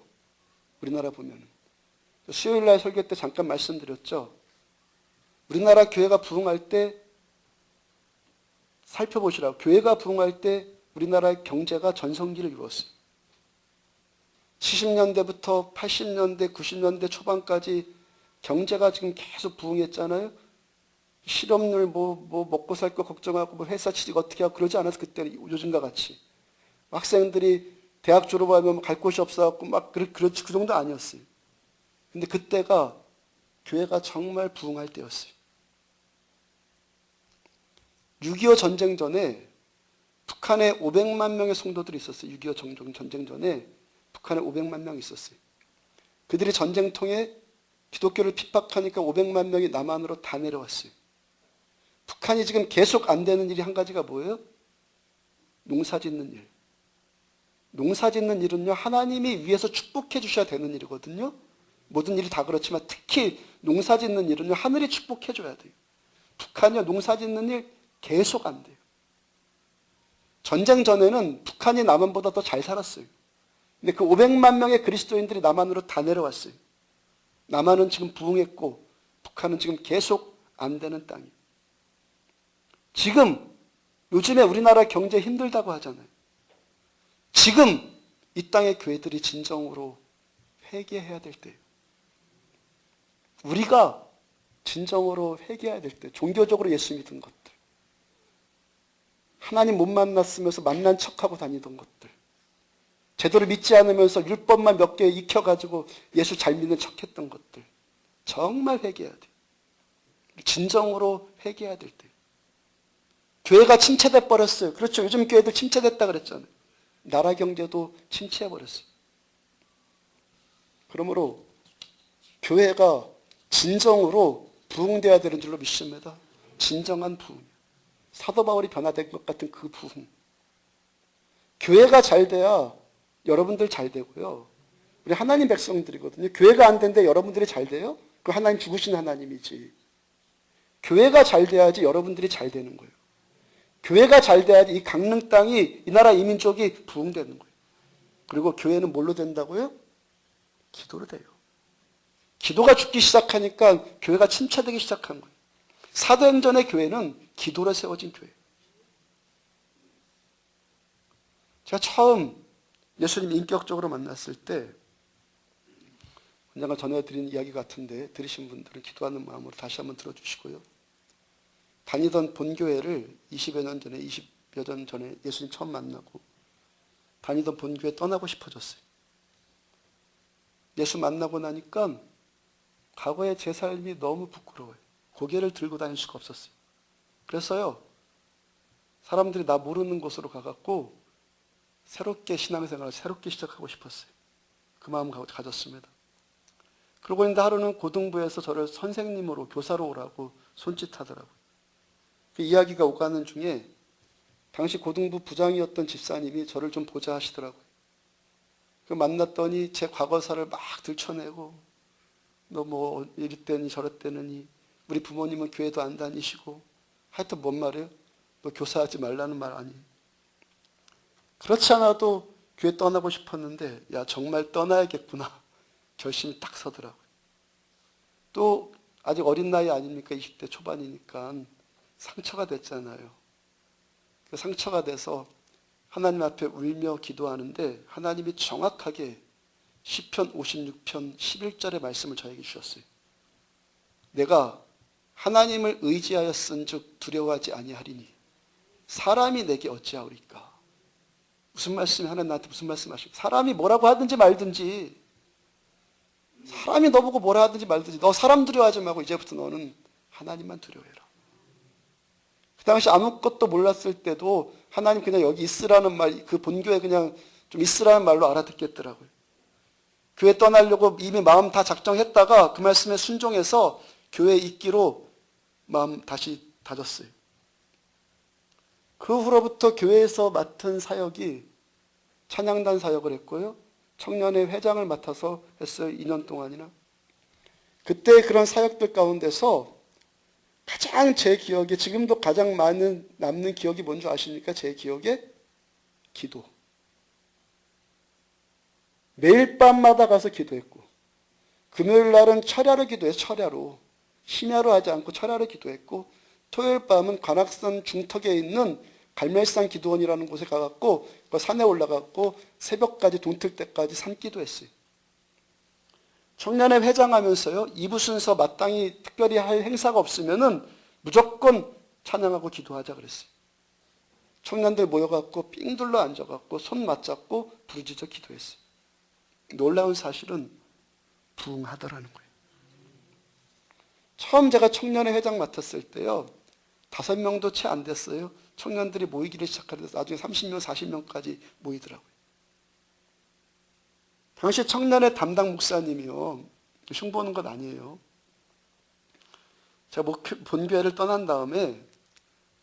우리나라 보면은. 수요일 날 설교 때 잠깐 말씀드렸죠. 우리나라 교회가 부흥할 때 살펴보시라고. 교회가 부흥할 때 우리나라의 경제가 전성기를 이루었어요. 70년대부터 80년대, 90년대 초반까지 경제가 지금 계속 부흥했잖아요. 실업률 뭐 먹고 살 거 걱정하고 뭐 회사 취직 어떻게 하고 그러지 않아서 그때는 요즘과 같이. 학생들이 대학 졸업하면 갈 곳이 없어갖고 막 그 정도 아니었어요. 근데 그때가 교회가 정말 부흥할 때였어요. 6.25 전쟁 전에 북한에 500만 명의 성도들이 있었어요. 6.25 전쟁 전에 북한에 500만 명이 있었어요. 그들이 전쟁통에 기독교를 핍박하니까 500만 명이 남한으로 다 내려왔어요. 북한이 지금 계속 안 되는 일이 한 가지가 뭐예요? 농사 짓는 일. 농사 짓는 일은요, 하나님이 위에서 축복해 주셔야 되는 일이거든요. 모든 일이 다 그렇지만 특히 농사 짓는 일은요, 하늘이 축복해 줘야 돼요. 북한이요, 농사 짓는 일 계속 안 돼요. 전쟁 전에는 북한이 남한보다 더 잘 살았어요. 근데 그 500만 명의 그리스도인들이 남한으로 다 내려왔어요. 남한은 지금 부흥했고 북한은 지금 계속 안 되는 땅이에요. 지금 요즘에 우리나라 경제 힘들다고 하잖아요. 지금 이 땅의 교회들이 진정으로 회개해야 될 때예요. 우리가 진정으로 회개해야 될 때, 종교적으로 예수 믿은 것들, 하나님 못 만났으면서 만난 척하고 다니던 것들, 제대로 믿지 않으면서 율법만 몇 개 익혀가지고 예수 잘 믿는 척했던 것들, 정말 회개해야 돼요. 진정으로 회개해야 될 때. 교회가 침체돼 버렸어요. 그렇죠. 요즘 교회들 침체됐다 그랬잖아요. 나라 경제도 침체해 버렸어요. 그러므로 교회가 진정으로 부흥돼야 되는 줄로 믿습니다. 진정한 부흥. 사도 바울이 변화된 것 같은 그 부흥. 교회가 잘 돼야 여러분들 잘 되고요. 우리 하나님 백성들이거든요. 교회가 안 된데 여러분들이 잘 돼요? 그 하나님 죽으신 하나님이지. 교회가 잘 돼야지 여러분들이 잘 되는 거예요. 교회가 잘 돼야지 이 강릉 땅이 이 나라 이민족이 부흥되는 거예요. 그리고 교회는 뭘로 된다고요? 기도로 돼요. 기도가 죽기 시작하니까 교회가 침체되기 시작한 거예요. 사도행전의 교회는 기도로 세워진 교회예요. 제가 처음 예수님 인격적으로 만났을 때 언젠가 전해드린 이야기 같은데 들으신 분들은 기도하는 마음으로 다시 한번 들어주시고요. 다니던 본교회를 20여 년 전에 예수님 처음 만나고 다니던 본교회 떠나고 싶어졌어요. 예수 만나고 나니까 과거의 제 삶이 너무 부끄러워요. 고개를 들고 다닐 수가 없었어요. 그래서요, 사람들이 나 모르는 곳으로 가갖고 새롭게 신앙생활을 새롭게 시작하고 싶었어요. 그 마음 가졌습니다. 그러고 있는데 하루는 고등부에서 저를 선생님으로 교사로 오라고 손짓하더라고요. 그 이야기가 오가는 중에 당시 고등부 부장이었던 집사님이 저를 좀 보자 하시더라고요. 그 만났더니 제 과거사를 막 들춰내고 너 뭐 이랬더니 저랬더니 우리 부모님은 교회도 안 다니시고 하여튼 뭔 말이에요? 너 교사하지 말라는 말 아니에요. 그렇지 않아도 교회 떠나고 싶었는데 야 정말 떠나야겠구나 결심이 딱 서더라고요. 또 아직 어린 나이 아닙니까? 20대 초반이니까 상처가 됐잖아요. 그 상처가 돼서 하나님 앞에 울며 기도하는데 하나님이 정확하게 시편 56편 11절의 말씀을 저에게 주셨어요. 내가 하나님을 의지하여 쓴즉 두려워하지 아니하리니 사람이 내게 어찌하오리까. 무슨 말씀이 하나님 나한테 무슨 말씀하실까? 사람이 뭐라고 하든지 말든지 사람이 너보고 뭐라 하든지 말든지 너 사람 두려워하지 말고 이제부터 너는 하나님만 두려워해라. 그 당시 아무것도 몰랐을 때도 하나님 그냥 여기 있으라는 말, 그 본교에 그냥 좀 있으라는 말로 알아듣겠더라고요. 교회 떠나려고 이미 마음 다 작정했다가 그 말씀에 순종해서 교회에 있기로 마음 다시 다졌어요. 그 후로부터 교회에서 맡은 사역이 찬양단 사역을 했고요. 청년회 회장을 맡아서 했어요. 2년 동안이나. 그때 그런 사역들 가운데서 가장 제 기억에 지금도 가장 많은 남는 기억이 뭔지 아십니까? 제 기억에 기도. 매일 밤마다 가서 기도했고 금요일 날은 철야로 기도해서 철야로 심야로 하지 않고 철야로 기도했고 토요일 밤은 관악산 중턱에 있는 갈멜산 기도원이라는 곳에 가갖고 그 산에 올라갔고 새벽까지 동틀 때까지 산기도했어요. 청년회 회장하면서요 2부 순서 마땅히 특별히 할 행사가 없으면은 무조건 찬양하고 기도하자 그랬어요. 청년들 모여갖고 삥 둘러 앉아갖고 손 맞잡고 부르짖어 기도했어요. 놀라운 사실은 부흥하더라는 거예요. 처음 제가 청년회 회장 맡았을 때요 5명도 채 안 됐어요. 청년들이 모이기를 시작하면서 나중에 30명, 40명까지 모이더라고요. 당시 청년회 담당 목사님이요. 흉보는 건 아니에요. 제가 본교회를 떠난 다음에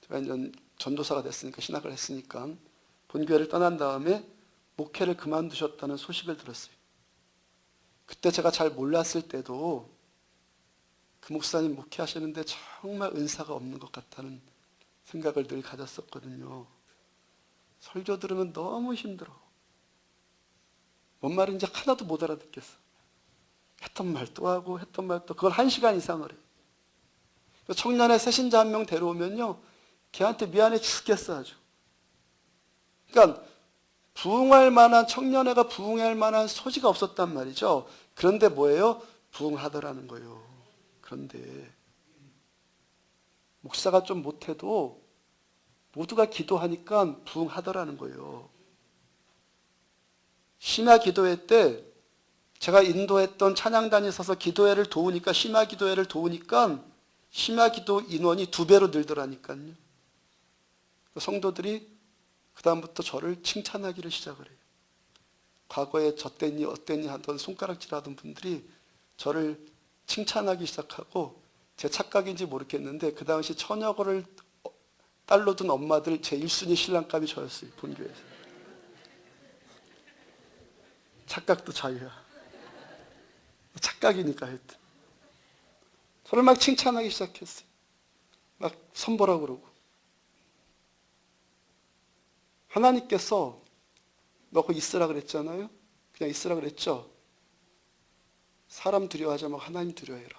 제가 이제 전도사가 됐으니까 신학을 했으니까 본교회를 떠난 다음에 목회를 그만두셨다는 소식을 들었어요. 그때 제가 잘 몰랐을 때도 그 목사님 목회하시는데 정말 은사가 없는 것 같다는 생각을 늘 가졌었거든요. 설교 들으면 너무 힘들어. 뭔 말인지 하나도 못 알아듣겠어. 했던 말 또 하고 했던 말 또 그걸 1시간 이상을 해. 청년회 새신자 한 명 데려오면요. 걔한테 미안해 죽겠어 아주. 그러니까 부흥할 만한 청년회가 부흥할 만한 소지가 없었단 말이죠. 그런데 뭐예요? 부흥하더라는 거예요. 그런데 목사가 좀 못해도 모두가 기도하니까 부흥하더라는 거예요. 심야 기도회 때 제가 인도했던 찬양단이 서서 기도회를 도우니까 심야 기도회를 도우니까 심야 기도 인원이 2배로 늘더라니까요. 성도들이 그 다음부터 저를 칭찬하기를 시작을 해요. 과거에 졌댔니 어땠니 하던 손가락질 하던 분들이 저를 칭찬하기 시작하고 제 착각인지 모르겠는데 그 당시 처녀를 딸로 둔 엄마들 제 1순위 신랑감이 저였어요. 본교에서. 착각도 자유야. 착각이니까 하여튼. 저를 막 칭찬하기 시작했어요. 막 선보라 그러고. 하나님께서 너 거기 있으라 그랬잖아요. 그냥 있으라 그랬죠. 사람 두려워하지 말고 하나님 두려워해라.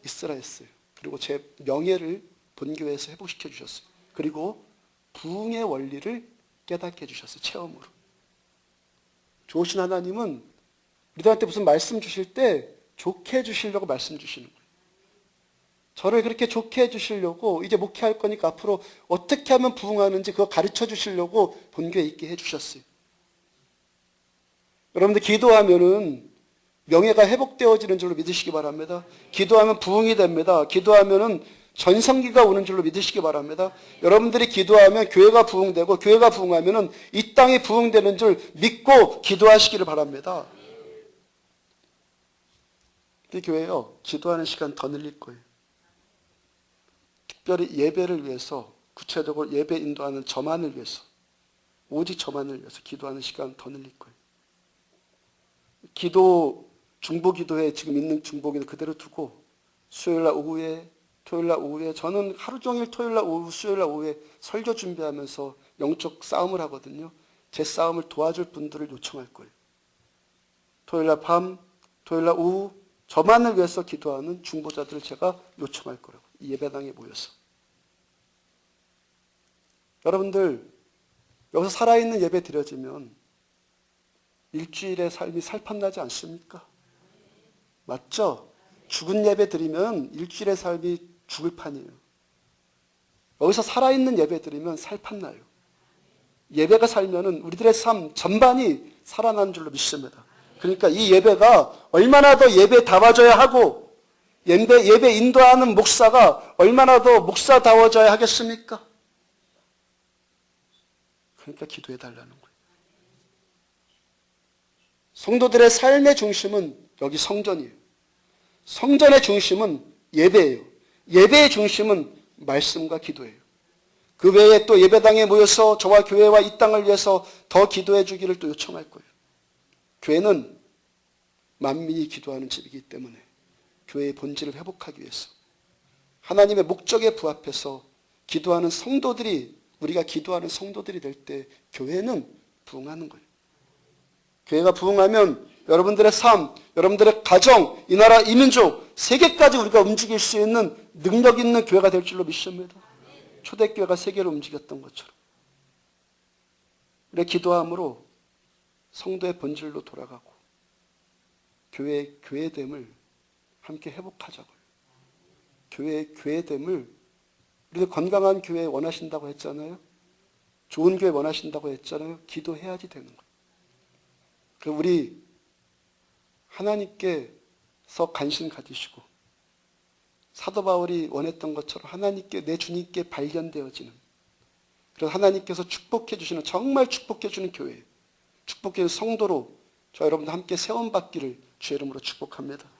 있으라 했어요. 그리고 제 명예를 본교회에서 회복시켜 주셨어요. 그리고 부흥의 원리를 깨닫게 해주셨어요. 체험으로. 좋으신 하나님은 우리들한테 무슨 말씀 주실 때 좋게 해주시려고 말씀 주시는 거예요. 저를 그렇게 좋게 해주시려고 이제 목회할 거니까 앞으로 어떻게 하면 부흥하는지 그거 가르쳐 주시려고 본교에 있게 해주셨어요. 여러분들 기도하면은 명예가 회복되어지는 줄로 믿으시기 바랍니다. 기도하면 부흥이 됩니다. 기도하면은 전성기가 오는 줄로 믿으시기 바랍니다. 여러분들이 기도하면 교회가 부흥되고 교회가 부흥하면은 이 땅이 부흥되는 줄 믿고 기도하시기를 바랍니다. 이 교회요, 기도하는 시간 더 늘릴 거예요. 특별히 예배를 위해서, 구체적으로 예배 인도하는 저만을 위해서, 오직 저만을 위해서 기도하는 시간 더 늘릴 거예요. 기도, 중보기도회 지금 있는 중보기도 그대로 두고 수요일날 오후에, 토요일날 오후에, 저는 하루 종일 토요일날 오후, 수요일날 오후에 설교 준비하면서 영적 싸움을 하거든요. 제 싸움을 도와줄 분들을 요청할 거예요. 토요일날 밤, 토요일날 오후 저만을 위해서 기도하는 중보자들을 제가 요청할 거라고. 이 예배당에 모여서. 여러분들 여기서 살아있는 예배 드려지면 일주일의 삶이 살판나지 않습니까? 맞죠? 죽은 예배 드리면 일주일의 삶이 죽을 판이에요. 여기서 살아있는 예배 드리면 살판나요. 예배가 살면은 우리들의 삶 전반이 살아난 줄로 믿습니다. 그러니까 이 예배가 얼마나 더 예배 담아줘야 하고 예배 인도하는 목사가 얼마나 더 목사다워져야 하겠습니까? 그러니까 기도해달라는 거예요. 성도들의 삶의 중심은 여기 성전이에요. 성전의 중심은 예배예요. 예배의 중심은 말씀과 기도예요. 그 외에 또 예배당에 모여서 저와 교회와 이 땅을 위해서 더 기도해 주기를 또 요청할 거예요. 교회는 만민이 기도하는 집이기 때문에 교회의 본질을 회복하기 위해서 하나님의 목적에 부합해서 기도하는 성도들이, 우리가 기도하는 성도들이 될 때 교회는 부흥하는 거예요. 교회가 부흥하면 여러분들의 삶, 여러분들의 가정, 이 나라, 이 민족, 세계까지 우리가 움직일 수 있는 능력 있는 교회가 될 줄로 믿습니다. 초대교회가 세계를 움직였던 것처럼. 우리가 기도함으로 성도의 본질로 돌아가고 교회의 교회됨을 함께 회복하자고요. 교회의 교회됨을, 우리가 건강한 교회 원하신다고 했잖아요. 좋은 교회 원하신다고 했잖아요. 기도해야지 되는 거예요. 그럼 우리 하나님께서 관심 가지시고 사도 바울이 원했던 것처럼 하나님께, 내 주님께 발견되어지는, 그래서 하나님께서 축복해 주시는, 정말 축복해 주는 교회, 축복해 주는 성도로 저 여러분들 함께 세움받기를 주의 이름으로 축복합니다.